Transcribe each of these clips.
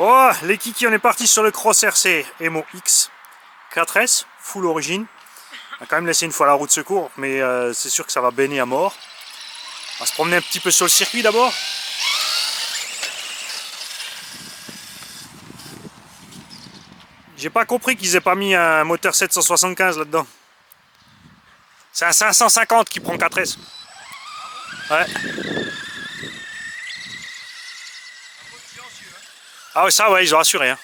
Oh, les kikis, on est parti sur le Cross RC Emo X 4S, full origine. On a quand même laissé une fois la roue de secours, mais c'est sûr que ça va baigner à mort. On va se promener un petit peu sur le circuit d'abord. J'ai pas compris qu'ils aient pas mis un moteur 775 là-dedans. C'est un 550 qui prend 4S. Ouais. Ah oui, ça ouais, ils ont assuré. Hein.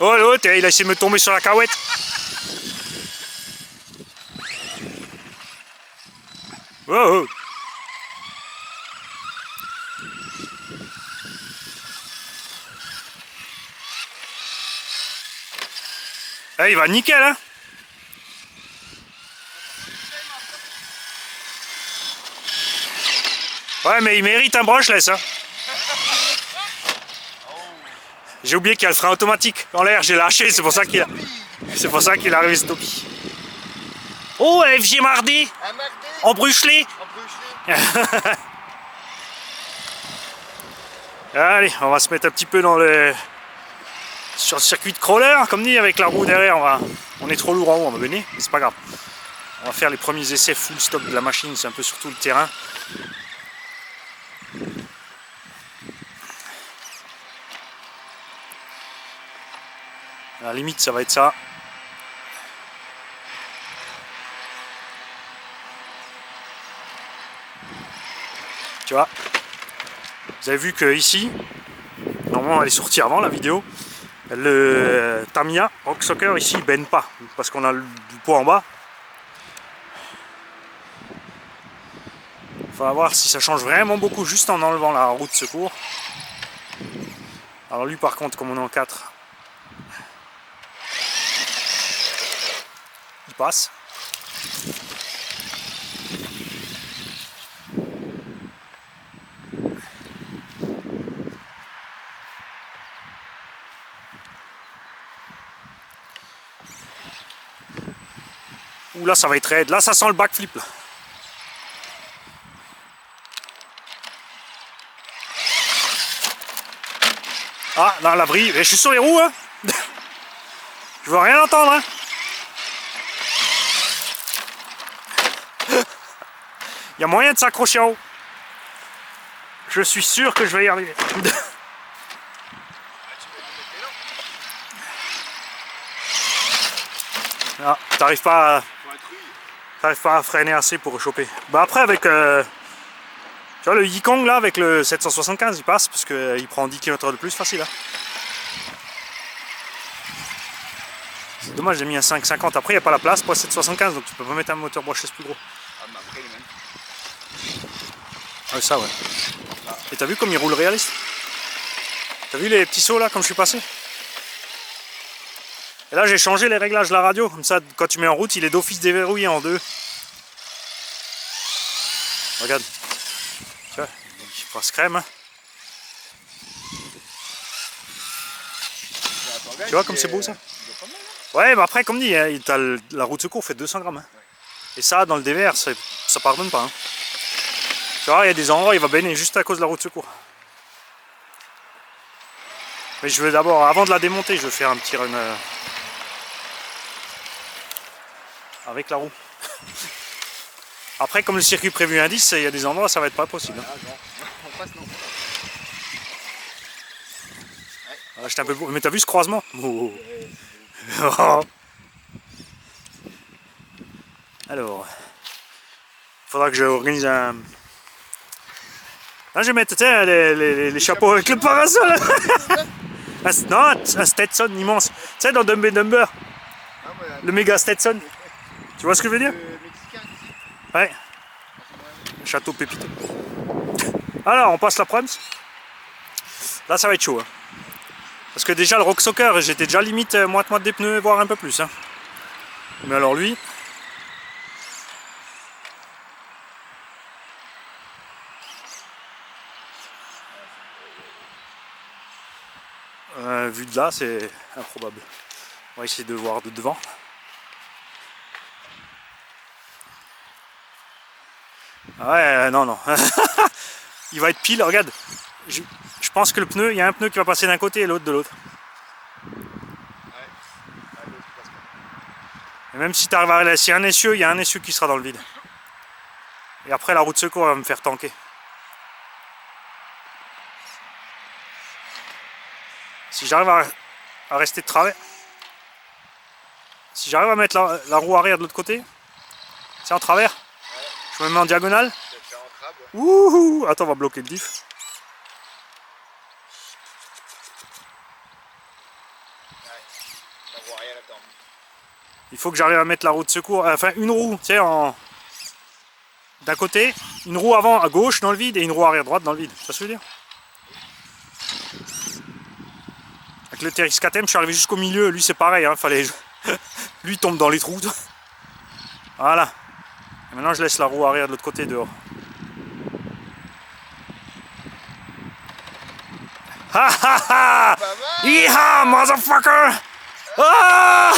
Oh l'autre, il a essayé de me tomber sur la carouette. Oh, oh. Ah, il va nickel, hein. Ouais, mais il mérite un brushless, hein. J'ai oublié qu'il y a le frein automatique. En l'air, j'ai lâché, c'est pour ça qu'il a... C'est pour ça qu'il est arrivé stoppé. Oh, FG Mardi. En bruchelé. Allez, on va se mettre un petit peu dans le... sur le circuit de crawler, comme dit, avec la roue derrière. On est trop lourd en haut, on va venir, mais c'est pas grave. On va faire les premiers essais full stop de la machine, c'est un peu sur tout le terrain. À la limite, ça va être ça. Tu vois, vous avez vu que ici, normalement elle est sortie avant la vidéo, le Tamiya Rock Soccer ici il baigne pas parce qu'on a du poids en bas. Il va voir si ça change vraiment beaucoup juste en enlevant la roue de secours. Alors lui par contre, comme on est en 4, il passe. Ouh là ça va être raide, là ça sent le backflip là. Ah, dans l'abri, je suis sur les roues, hein. Je veux rien entendre, hein. Il y a moyen de s'accrocher en haut. Je suis sûr que je vais y arriver. Ah, t'arrives pas à freiner assez pour choper. Bah après avec tu vois le Yikong là avec le 775 il passe parce qu'il prend 10 km/h de plus facile. Hein. C'est dommage, j'ai mis un 550. Après il n'y a pas la place pour le 775 donc tu peux pas mettre un moteur brushless plus gros. Ah mais après les mêmes. Ouais ça ouais. Et t'as vu comme il roule réaliste? T'as vu les petits sauts là comme je suis passé? Et là j'ai changé les réglages de la radio, comme ça quand tu mets en route il est d'office déverrouillé en deux. Regarde, tu vois, il passe crème. Hein. Tu vois comme c'est beau ça? Ouais mais après comme dit, hein, la roue de secours fait 200 grammes. Hein. Et ça dans le dévers ça pardonne pas. Hein. Tu vois il y a des endroits il va baigner juste à cause de la roue de secours. Mais je veux d'abord, avant de la démonter, je vais faire un petit run avec la roue. Après, comme le circuit prévu indice, il y a des endroits ça va être pas possible. Hein. On passe non. Ouais. J'étais un peu beau. Mais t'as vu ce croisement? Oh. Alors, faudra que j'organise un... Là, je vais mettre les chapeaux avec le parasol. Non, un Stetson immense. Tu sais, dans Dumb and Dumber, le méga Stetson. Tu vois ce que je veux dire? Ouais. Château Pépito. Alors, on passe la Prums. Là, ça va être chaud. Hein. Parce que déjà, le Rock Soccer, j'étais déjà limite moite-moite des pneus, voire un peu plus. Hein. Mais alors lui... vu de là, c'est improbable. On va essayer de voir de devant. Ouais, non, non. il va être pile, regarde. Je pense que le pneu, il y a un pneu qui va passer d'un côté et l'autre de l'autre. Et même si tu arrives à laisser un essieu, il y a un essieu qui sera dans le vide. Et après la roue de secours va me faire tanker. Si j'arrive à rester de travers, si j'arrive à mettre la roue arrière de l'autre côté, c'est en travers, je me mets en diagonale. Ouh, attends, on va bloquer le diff. Il faut que j'arrive à mettre la roue de secours, enfin une roue, tu sais, d'un côté, une roue avant à gauche dans le vide et une roue arrière droite dans le vide. Ça se veut dire? Avec le TRX 4M, je suis arrivé jusqu'au milieu, lui c'est pareil, hein, fallait... lui il tombe dans les trous. Voilà. Et maintenant je laisse la roue arrière de l'autre côté dehors. Ha ha ha! Yeehaw, motherfucker! Ah!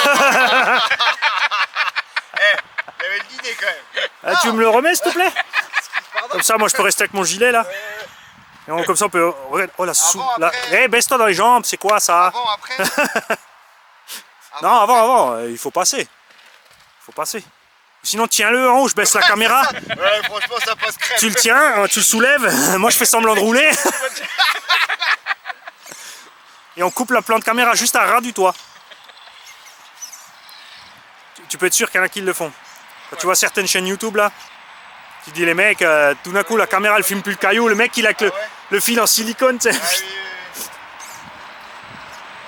Il avait l'idée quand même. Ah, tu me le remets s'il te plaît? Comme ça moi je peux rester avec mon gilet là. Et comme ça on peut... Oh la soupe là. Eh, baisse-toi dans les jambes, c'est quoi ça? Avant, après. Non, avant, il faut passer. Il faut passer. Sinon tiens-le en haut, je baisse la caméra. Ouais, franchement ça passe crème. Tu le tiens, tu le soulèves, moi je fais semblant de rouler. Et on coupe la plante caméra juste à ras du toit. Tu peux être sûr qu'il y en a qui le font. Quand tu vois certaines chaînes YouTube là, tu dis les mecs, tout d'un coup la caméra elle filme plus le caillou, le mec il a que le fil en silicone. Tu sais.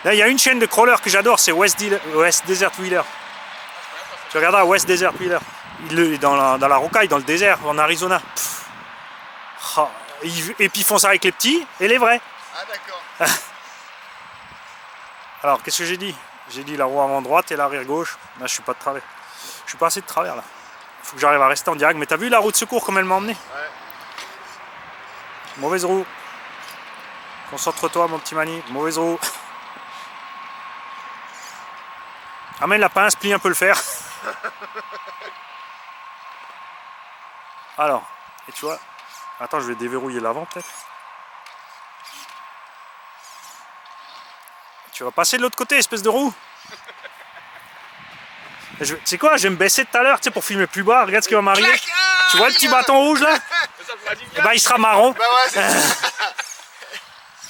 Là il y a une chaîne de crawler que j'adore, c'est West Desert Wheeler. Tu regarderas West Desert Wheeler. Il est dans la rocaille, dans le désert, en Arizona. Oh, et puis ils font ça avec les petits et les vrais. Ah d'accord. Alors qu'est-ce que j'ai dit? J'ai dit la roue avant droite et l'arrière gauche. Là je suis pas de travers. Je suis pas assez de travers là. Il faut que j'arrive à rester en diagonale. Mais t'as vu la roue de secours comme elle m'a emmené? Ouais. Mauvaise roue. Concentre-toi mon petit Mani. Mauvaise roue. Amène la pince, plie un peu le fer. Alors, et tu vois, attends, je vais déverrouiller l'avant peut-être. Tu vas passer de l'autre côté, espèce de roue. Tu sais quoi, je vais me baisser tout à l'heure, tu sais, pour filmer plus bas. Regarde ce qui va m'arriver. Tu vois le petit bâton rouge là? Et bah il sera marron. Bah ouais, c'est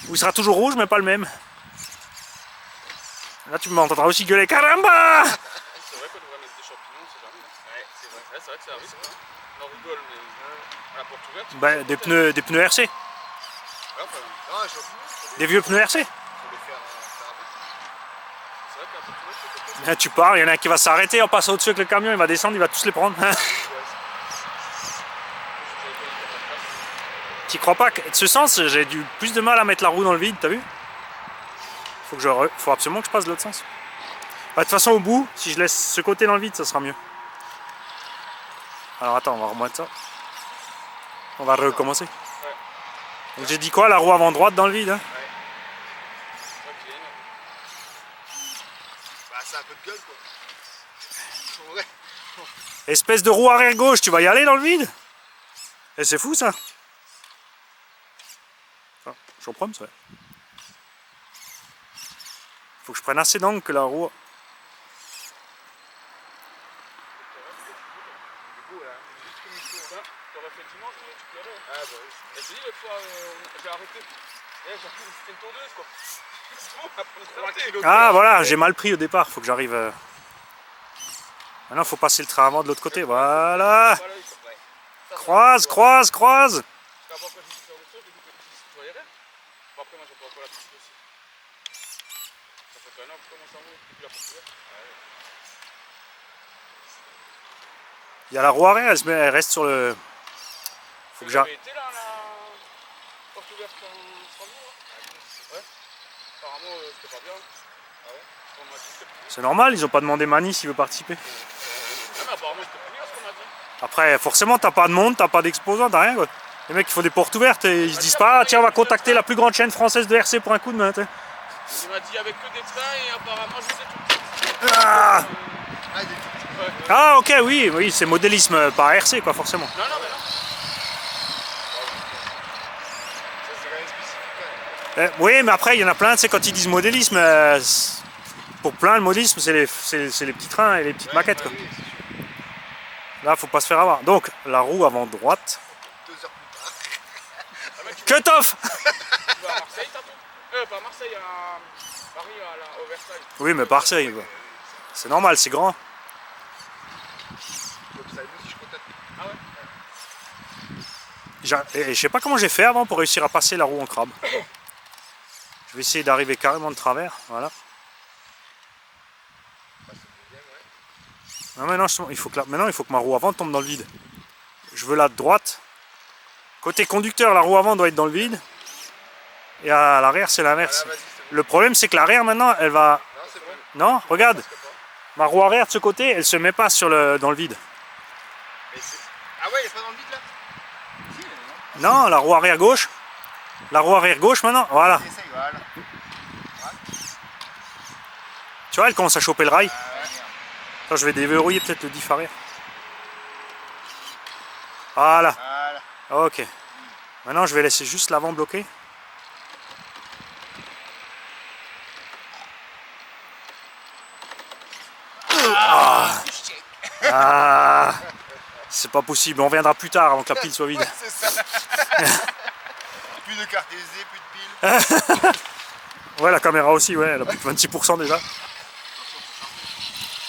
Ou il sera toujours rouge, mais pas le même. Là tu m'entendras aussi gueuler caramba. C'est vrai qu'on devrait mettre des champignons, c'est jamais. Ouais, c'est vrai. Ouais, c'est vrai que c'est un risque. On en rigole, mais à la porte ouverte. Bah, des pneus RC. Non, un champignon. Des vieux pneus RC. Faut les faire un peu. C'est vrai qu'à la porte ouverte, c'est quelque chose. Là, tu pars, il y en a un qui va s'arrêter en passant au-dessus avec le camion, il va descendre, il va tous les prendre. Tu crois pas que de ce sens, j'ai du plus de mal à mettre la roue dans le vide, t'as vu? Faut absolument que je passe de l'autre sens. Bah, de toute façon, au bout, si je laisse ce côté dans le vide, ça sera mieux. Alors attends, on va remettre ça. On va recommencer. Donc j'ai dit quoi? La roue avant droite dans le vide, hein? Bah c'est un peu de gueule quoi. Ouais. Espèce de roue arrière gauche, tu vas y aller dans le vide? Et c'est fou ça. Ah, j'en prends ça. Faut que je prenne assez d'angle que la roue. T'aurais fait dimanche, tu pleurais. Ah bah oui. Et c'est dit l'autre fois, j'ai arrêté. J'ai appris que c'était une tondeuse quoi. C'est bon, Ah voilà, j'ai mal pris au départ, faut que j'arrive. Maintenant faut passer le train avant de l'autre côté, voilà. Croise, croise, croise. Après, j'ai dû faire le saut, j'ai dit que tu voyerais. Bon, après, moi, j'ai pas encore la petite aussi. Ça fait qu'un an que je commence à rouler depuis la porte ouverte. Il y a la roue arrière, elle reste sur le. Faut que j'arrive. été là, la porte ouverte en Strasbourg là? Ouais. Apparemment, c'était pas bien. Ah ouais? On m'a dit que c'était plus. C'est normal, ils ont pas demandé Mani s'il veut participer. Ah, mais apparemment, c'était plus bien ce qu'on m'a dit. Après, forcément, t'as pas de monde, t'as pas d'exposant, t'as rien quoi. Les mecs, ils font des portes ouvertes et ils se disent pas, ah, tiens, on va contacter la plus grande chaîne française de RC pour un coup de main. Il m'a dit avec que des trains et apparemment, je sais tout. Ah, Ah, des tout. ah ok, oui, c'est modélisme par RC quoi, forcément. Non, non, mais non. Oui, mais après, il y en a plein, tu sais, quand ils disent modélisme, pour plein, le modélisme, c'est les petits trains et les petites maquettes, quoi. Oui, c'est sûr. Là, faut pas se faire avoir. Donc, la roue avant droite. 2 heures plus tard. Cut off. Tu vas à Marseille, tantôt? Pas à Marseille, à Paris, au Versailles. Oui, mais Marseille, quoi. C'est normal, c'est grand. Comme ça, nous, si je contacte. Ah ouais? Et je sais pas comment j'ai fait avant pour réussir à passer la roue en crabe. Je vais essayer d'arriver carrément de travers, voilà. Non, maintenant, maintenant, il faut que ma roue avant tombe dans le vide. Je veux la droite. Côté conducteur, la roue avant doit être dans le vide. Et à l'arrière, c'est l'inverse. Le problème, c'est que l'arrière, maintenant, elle va... Non, c'est bon. Non, regarde. Ma roue arrière de ce côté, elle se met pas dans le vide. Ah ouais, il est pas dans le vide là? Si, Non, la roue arrière gauche. La roue arrière gauche, maintenant, voilà. essaye, voilà. Tu vois, elle commence à choper le rail. Attends, je vais déverrouiller peut-être le diff arrière. Voilà. Voilà. Ok. Maintenant, je vais laisser juste l'avant bloqué. Ah, c'est pas possible. On reviendra plus tard avant que la pile soit vide. Ouais, c'est ça. Plus de carte SD, plus de piles. Ouais, la caméra aussi, ouais, elle a plus de 26% déjà.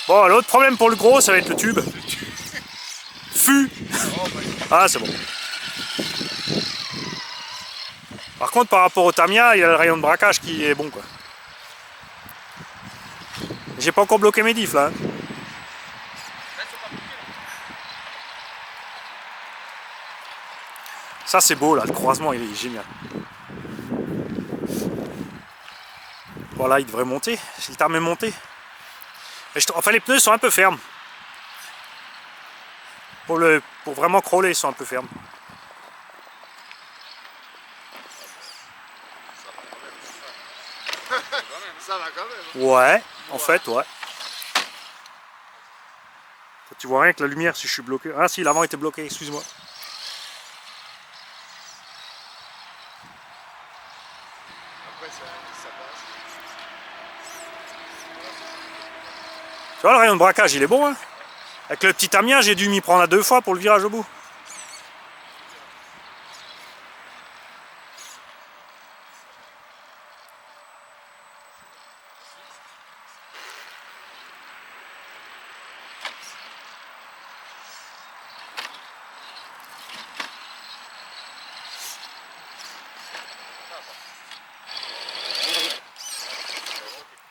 Bon, l'autre problème pour le gros, ça va être le tube. Fu. Ah, c'est bon. Par contre, par rapport au Tamiya, il y a le rayon de braquage qui est bon, quoi. J'ai pas encore bloqué mes diffs, là. Ça, c'est beau, là. Le croisement, il est génial. Voilà, il devrait monter. Le tarme est monté. Enfin, les pneus sont un peu fermes. Pour vraiment crawler, ils sont un peu fermes. Ça va quand même. Ouais, en fait, ouais. Tu vois rien que la lumière si je suis bloqué. Ah si, l'avant était bloqué, excuse-moi. Après, ça passe. Tu vois, le rayon de braquage, il est bon, hein. Avec le petit Tamiya, j'ai dû m'y prendre à 2 fois pour le virage au bout.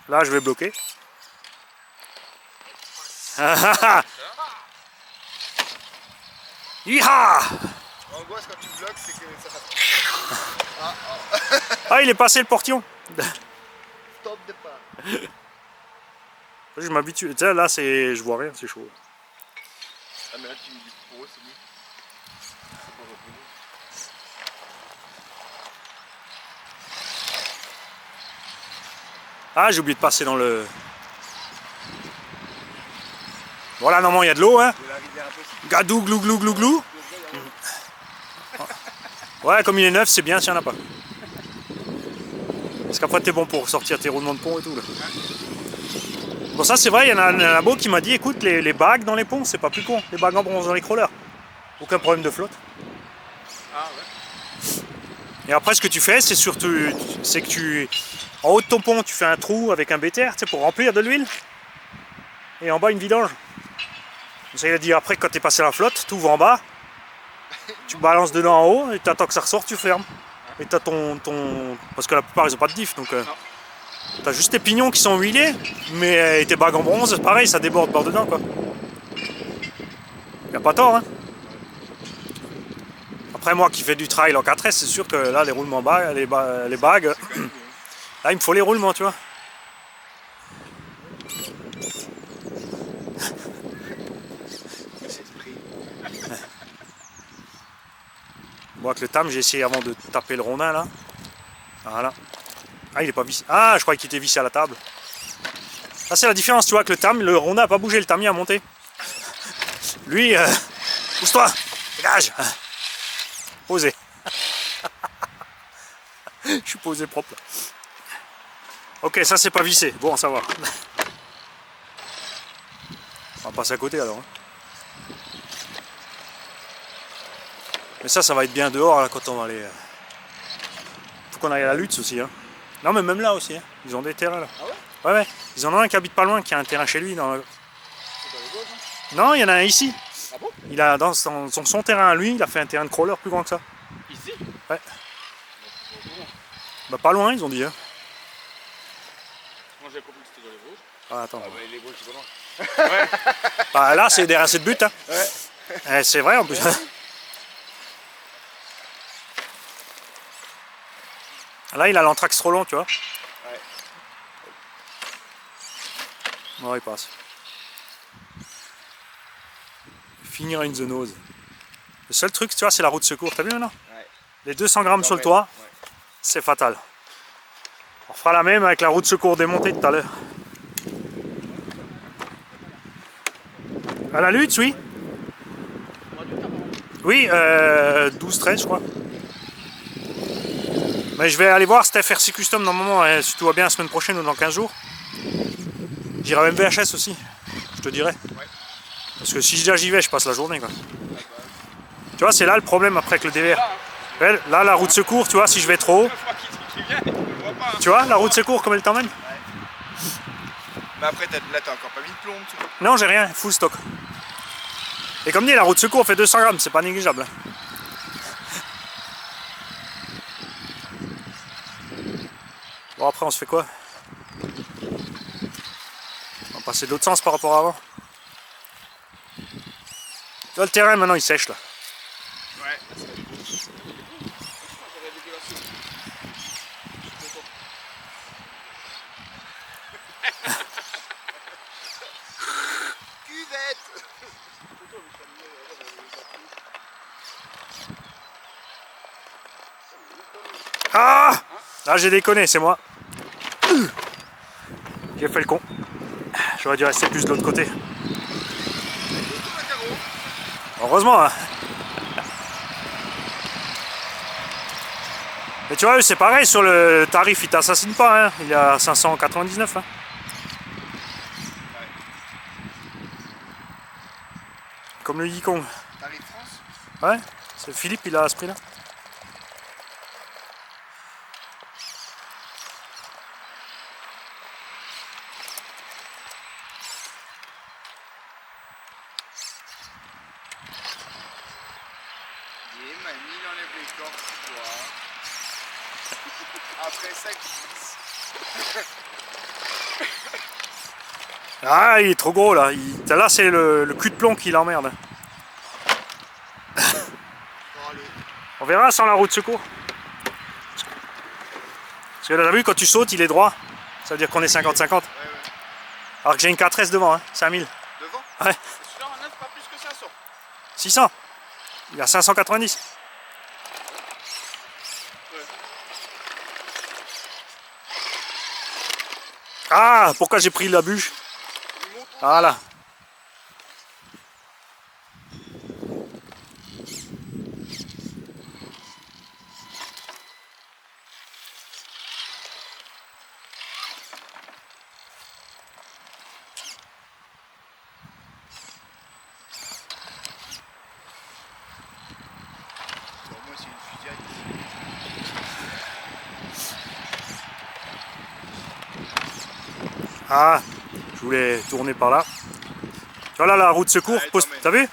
Là, je vais bloquer. Iha! L'angoisse quand tu bloques, c'est que ça passe. Ah, il est passé le portillon. Stop départ. Je m'habitue. Tu sais, là, je vois rien, c'est chaud. Ah, mais là, tu me dis pour eux, c'est mieux. C'est pas repos. Ah, j'ai oublié de passer dans le... Voilà, normalement, il y a de l'eau, hein. De la rivière impossible. Gadou, glou, glou, glou, glou. Ouais, comme il est neuf, c'est bien s'il n'y en a pas. Parce qu'après, t'es bon pour sortir tes roulements de pont et tout, là. Bon, ça, c'est vrai, il y en a un labo qui m'a dit, écoute, les bagues dans les ponts, c'est pas plus con. Les bagues en bronze dans les crawlers. Aucun problème de flotte. Ah ouais. Et après, ce que tu fais, c'est surtout, c'est que en haut de ton pont, tu fais un trou avec un BTR, tu sais, pour remplir de l'huile. Et en bas, une vidange. Ça, il a dit, après, quand tu es passé la flotte, tu ouvres en bas, tu balances dedans en haut, et tu attends que ça ressort, tu fermes. Et tu as parce que la plupart, ils ont pas de diff, donc tu as juste tes pignons qui sont huilés, mais tes bagues en bronze, pareil, ça déborde par dedans, quoi. Y a pas tort, hein. Après, moi qui fais du trail en 4S, c'est sûr que là, les roulements bas, les bagues, là, il me faut les roulements, tu vois. Bon, avec le tam, j'ai essayé avant de taper le rondin, là. Voilà. Ah, il est pas vissé. Ah, je croyais qu'il était vissé à la table. Ça, c'est la différence, tu vois, que le tam, le rondin n'a pas bougé, le tamiya a monté. Lui, pousse-toi, dégage. Posé. Je suis posé propre là. Ok, ça c'est pas vissé. Bon, ça va. On va passer à côté alors. Mais ça va être bien dehors là, quand on va aller. Faut qu'on aille à la Lutz aussi. Hein. Non, mais même là aussi. Hein. Ils ont des terrains là. Ah ouais? Ouais, ouais. Ils en ont un qui habite pas loin, qui a un terrain chez lui. Dans le... C'est dans les gauches, hein? Non, il y en a un ici. Ah bon? Il a dans son terrain à lui, il a fait un terrain de crawler plus grand que ça. Ici? Ouais. Bah pas loin, ils ont dit. Hein. Moi j'ai compris que c'était dans les gauches. Ah, attends. Ah bah les gauches c'est pas loin. Ouais. Bah là, c'est derrière cette butte. Hein. Ouais. C'est vrai en plus. Là, il a l'anthrax trop long, tu vois. Ouais. Non, il passe. Finir in the nose. Le seul truc, tu vois, c'est la roue de secours. T'as vu maintenant? Ouais. Les 200 grammes sur le toit, Ouais. c'est fatal. On fera la même avec la roue de secours démontée tout à l'heure. À la Lutz, oui. Oui, 12-13, je crois. Mais je vais aller voir Steph RC Custom normalement, si tout va bien la semaine prochaine ou dans 15 jours. J'irai même VHS aussi, je te dirai. Ouais. Parce que si déjà j'y vais, je passe la journée. Quoi. Tu vois, c'est là le problème après avec le DVR. Là, la roue de secours, tu vois, si je vais trop haut. Tu vois, la roue de secours, comme elle t'emmène. Mais après, là, t'as encore pas mis de plomb, tu vois. Non, j'ai rien, full stock. Et comme dit, la roue de secours fait 200 grammes, c'est pas négligeable. Bon, après, on se fait quoi? On va passer de l'autre sens par rapport à avant. Tu vois, le terrain, maintenant, il sèche, là. Ouais. Cuvette. Ah! Là, j'ai déconné, c'est moi. J'ai fait le con. J'aurais dû rester plus de l'autre côté. Heureusement, hein. Mais tu vois, eux, c'est pareil, sur le tarif, ils t'assassinent pas, hein. Il est à 599. Hein. Comme le Yikong. Tarif France. Ouais, c'est Philippe, il a à ce prix-là. Et Mani, il enlève les cordes, tu vois. Après ça, glisse. Ah, il est trop gros là. Là, c'est le cul de plomb qui l'emmerde. Bon, allez. On verra sans la roue de secours. Parce que là, t'as vu, quand tu sautes, il est droit. Ça veut dire qu'on est 50-50. Ouais, ouais. Alors que j'ai une 4S devant, hein, 5000. Devant. Ouais, Celui-là en neuf, pas plus que 500. 600. Il y a 590. Ah, pourquoi j'ai pris la bûche? Voilà. Bon, moi, c'est une fusillade. Ah, je voulais tourner par là. Tu vois là, la roue de secours, Ouais, t'emmènes. t'as vu?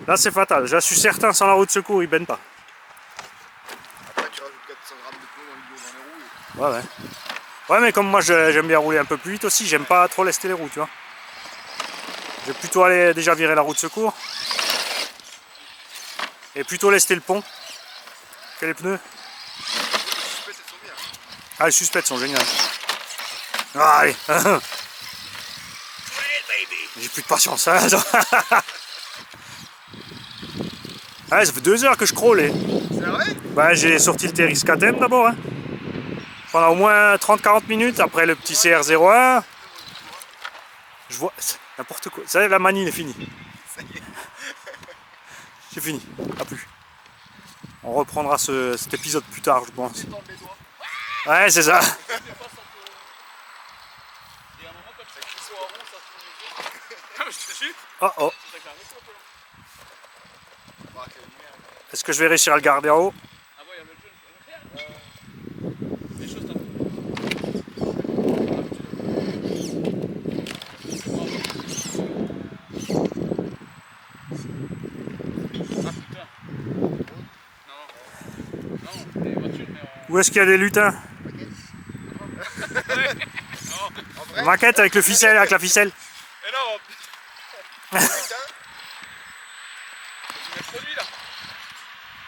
Là, c'est fatal. Je suis certain, sans la roue de secours, il baigne pas. Après, tu rajoutes 400 grammes de plomb dans le dos, dans les roues. Ouais, ouais. Ouais, mais comme moi, j'aime bien rouler un peu plus vite aussi, j'aime pas trop lester les roues, tu vois. Je vais plutôt aller déjà virer la roue de secours. Et plutôt lester le pont que les pneus. Les suspects, elles sont bien. Ah, les suspects sont géniales. Ah, allez. J'ai plus de patience. Hein. Ouais, ça fait 2 heures que je crawl. C'est vrai? Bah, j'ai sorti le TRX KTM d'abord. Hein. Pendant au moins 30-40 minutes après le petit CR01. Je vois n'importe quoi. Ça y est, la manie est finie. Ça y est. C'est fini. À plus. On reprendra cet épisode plus tard, je pense. Détendre les doigts. Ouais, c'est ça. Et à un moment, quand tu fais qu'ils soient ronds, ça tourne les yeux. Ah, mais je te jure. Oh oh. C'est un micro, toi. Bah, quelle lumière. Est-ce que je vais réussir à le garder en haut? Ah bon, il y a le jaune. Regarde. Les choses, t'as. Ah putain. Non. Non, les voitures, mais Où est-ce qu'il y a des lutins? En vrai, Maquette avec le ficelle, avec la ficelle. Mais non, putain, tu mets le produit là.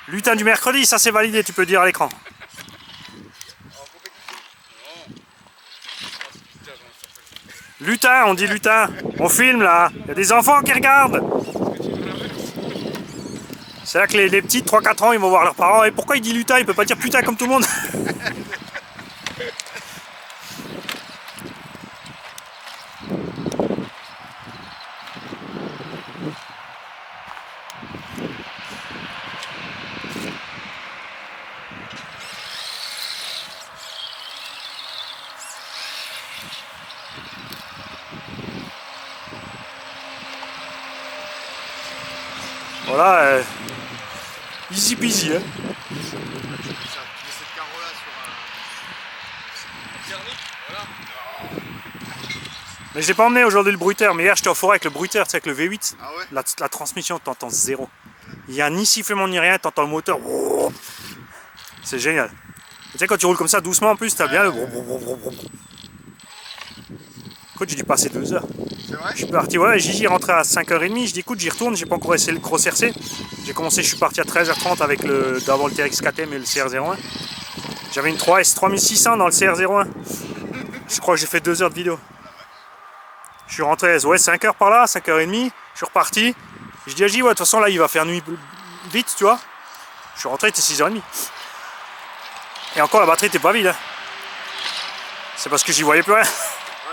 Lutin du mercredi, ça c'est validé, tu peux dire à l'écran. en compétition. Non. Ah, c'est putain, j'en ai sorti. Lutin, on dit lutin. On filme là. Il y a des enfants qui regardent. Est-ce que tu veux l'inverse? C'est là que les petits de 3-4 ans, ils vont voir leurs parents. Et pourquoi il dit lutin? Il peut pas dire putain comme tout le monde. Voilà, easy peasy. Hein. Tu mets cette carreau-là sur Thermique, voilà. Mais j'ai pas emmené aujourd'hui le bruiteur. Mais hier j'étais en forêt avec le bruiteur, tu sais, avec le V8. Ah ouais? La transmission, t'entends zéro. Il n'y a ni sifflement ni rien, t'entends le moteur. C'est génial. Tu sais, quand tu roules comme ça doucement en plus, t'as bien le. Écoute, j'ai dû passer 2 heures. C'est vrai? Je suis parti, ouais, Gigi est rentré à 5h30. Je dis, écoute, j'y retourne, j'ai pas encore essayé le Cross RC. J'ai commencé, je suis parti à 13h30 avec d'abord le TRX KTM et le CR01. J'avais une 3S 3600 dans le CR01. Je crois que j'ai fait 2 heures de vidéo. Je suis rentré, ouais, 5h par là, 5h30. Je suis reparti. Je dis à Gigi, ouais, de toute façon, là, il va faire nuit vite, tu vois. Je suis rentré, il était 6h30. Et encore, la batterie était pas vide. Hein. C'est parce que j'y voyais plus rien. Ouais,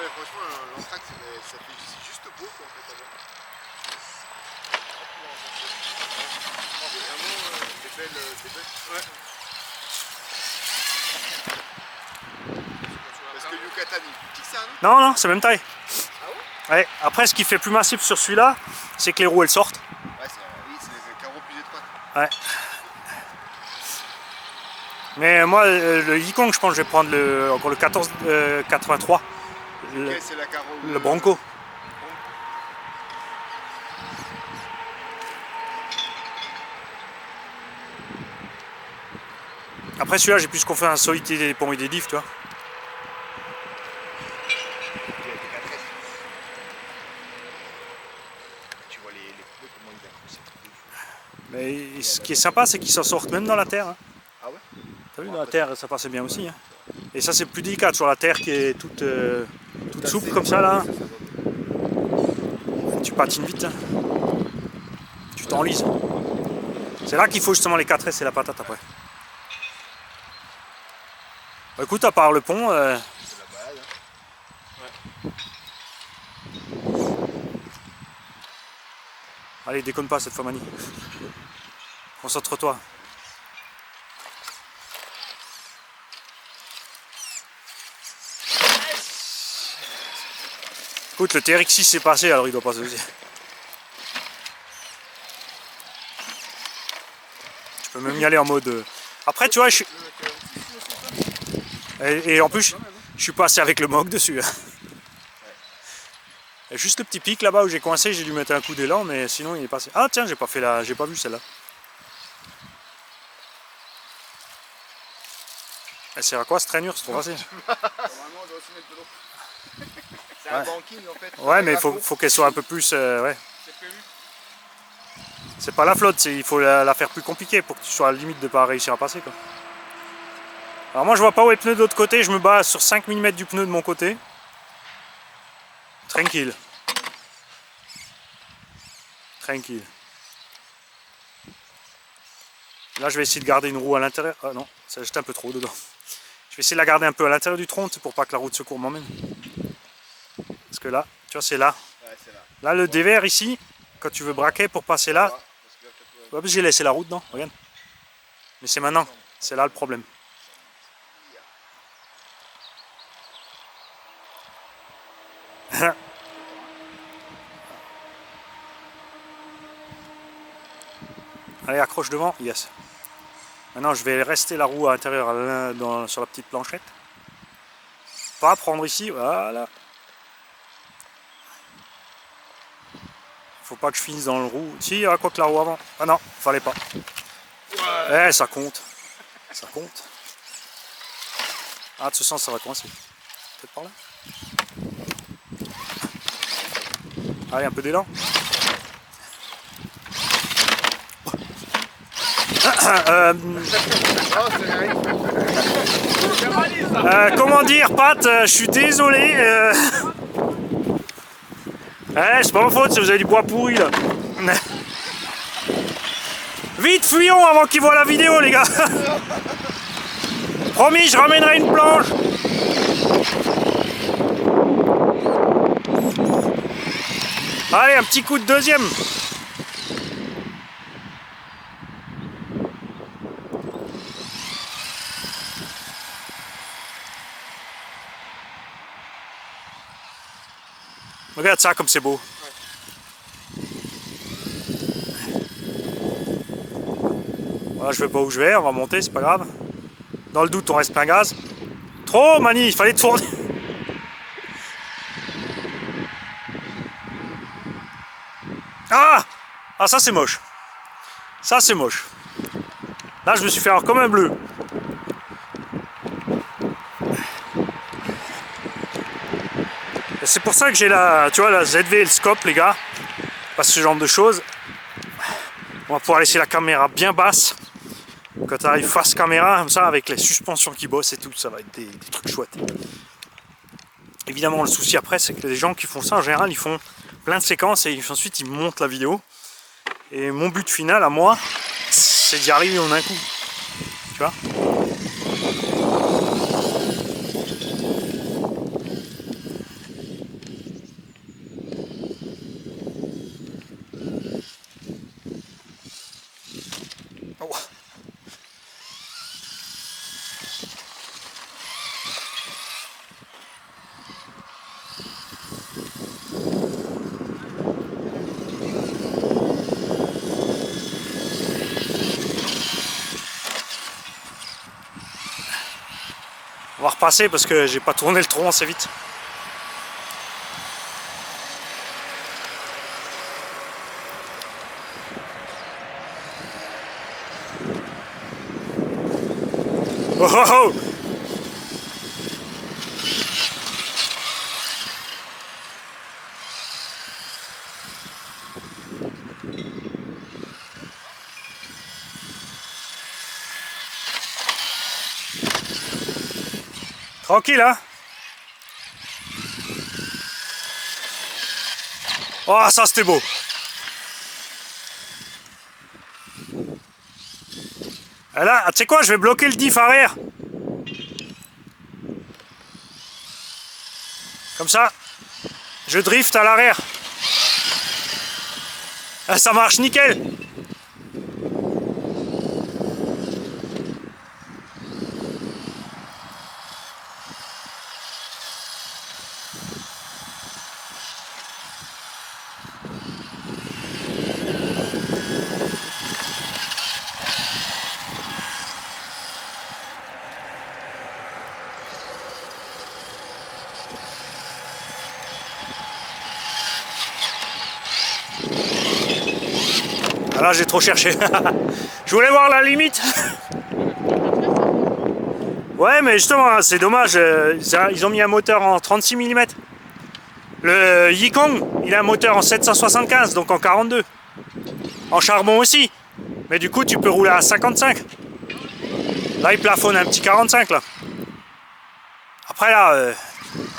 mais franchement, l'entraque, c'est juste beau quoi, en fait, à voir. Vraiment, des belles. Ouais. Parce que Yucatan, il est plus petit que ça, non? Non, non, c'est même taille. Ah Ouais. Après, ce qui fait plus massif sur celui-là, c'est que les roues, elles sortent. Ouais, oui, c'est les carreaux plus étroits. Ouais. Mais moi, le Yukon, je pense que je vais prendre encore le 1483. Ok, c'est la carreau. Le Bronco. Après celui-là, j'ai plus qu'on fait un solide des ponts et des diffs, tu vois. Tu vois les pneus, comment ils accrochent. Mais ce qui est sympa, c'est qu'ils s'en sortent même dans la terre. Hein. Ah ouais? T'as vu, dans la terre, ça passait bien aussi. Hein. Et ça, c'est plus délicat sur la terre qui est toute souple comme ça, là. Tu patines vite. Hein. Tu t'enlises. C'est là qu'il faut justement les 4S et la patate après. Bah, écoute, à part le pont... C'est la balade. Hein. Allez, déconne pas cette fois, Mani. Concentre-toi. Écoute, le TRX6 s'est passé, alors il doit passer aussi. Tu peux même y aller en mode... Après, tu vois, et en plus, je suis passé avec le Mog dessus. Et juste le petit pic là-bas où j'ai coincé, j'ai dû mettre un coup d'élan, mais sinon il est passé. Ah tiens, j'ai pas vu celle-là. Elle sert à quoi cette rainure? C'est trop facile. Normalement, on doit aussi mettre de l'eau. C'est un banking en fait. Ouais, mais il faut qu'elle soit un peu plus... ouais. C'est prévu. C'est pas la flotte, il faut la faire plus compliquée pour que tu sois à la limite de pas réussir à passer, quoi. Alors moi je vois pas où est le pneu de l'autre côté, je me bats sur 5 mm du pneu de mon côté. Tranquille. Tranquille. Là je vais essayer de garder une roue à l'intérieur. Ah non, ça juste un peu trop dedans. Je vais essayer de la garder un peu à l'intérieur du tronc pour pas que la roue de secours m'emmène. Parce que là, tu vois, c'est là. Ouais, c'est là. Là le dévers ici, quand tu veux braquer pour passer là. Hop, j'ai laissé la route, non? Regarde. Mais c'est maintenant, c'est là le problème. Allez, accroche devant, yes. Maintenant, je vais rester la roue à l'intérieur sur la petite planchette. Pas prendre ici, voilà. Faut pas que je finisse dans le roue. Si, ah, quoi que la roue avant. Ah non, fallait pas. Ouais. Ça compte. Ça compte. Ah, de ce sens, ça va coincer. Peut-être par là. Allez, un peu d'élan. Comment dire, Pat, je suis désolé. C'est pas ma faute si vous avez du bois pourri là. Vite, fuyons avant qu'ils voient la vidéo, les gars. Promis, je ramènerai une planche. Allez, un petit coup de deuxième. Regarde ça comme c'est beau. Voilà, je vais pas où je vais, on va monter, c'est pas grave. Dans le doute, on reste plein gaz. Trop, Mani, il fallait tourner. Ah! Ah, ça c'est moche. Ça c'est moche. Là, je me suis fait avoir comme un bleu. C'est pour ça que j'ai la, tu vois, la ZV et le scope, les gars. Parce que ce genre de choses. On va pouvoir laisser la caméra bien basse. Quand tu arrives face caméra, comme ça, avec les suspensions qui bossent et tout, ça va être des trucs chouettes. Évidemment, le souci après, c'est que les gens qui font ça, en général, ils font plein de séquences et ensuite ils montent la vidéo. Et mon but final, à moi, c'est d'y arriver en un coup. Tu vois ? Oh. On va repasser parce que j'ai pas tourné le tronc assez vite. Oh oh oh! Tranquille, hein? Oh, ça c'était beau! Et là, tu sais quoi, je vais bloquer le diff arrière. Comme ça, je drift à l'arrière. Ça marche nickel. Ah là, j'ai trop cherché. Je voulais voir la limite. Ouais, mais justement, c'est dommage. Ils ont mis un moteur en 36 mm. Le Yikong, il a un moteur en 775, donc en 42. En charbon aussi. Mais du coup, tu peux rouler à 55. Là, il plafonne un petit 45, là. Après, là,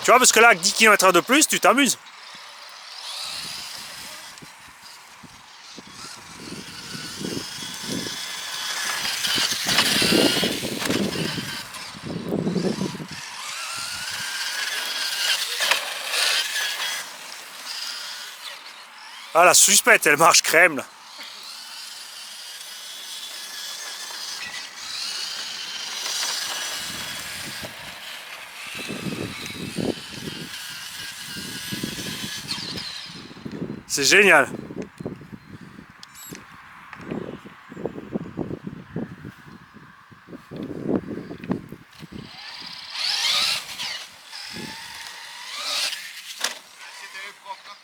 tu vois, parce que là, avec 10 km/h de plus, tu t'amuses. Ah, la suspecte, elle marche crème, là. C'est génial. C'était propre.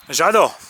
J'adore.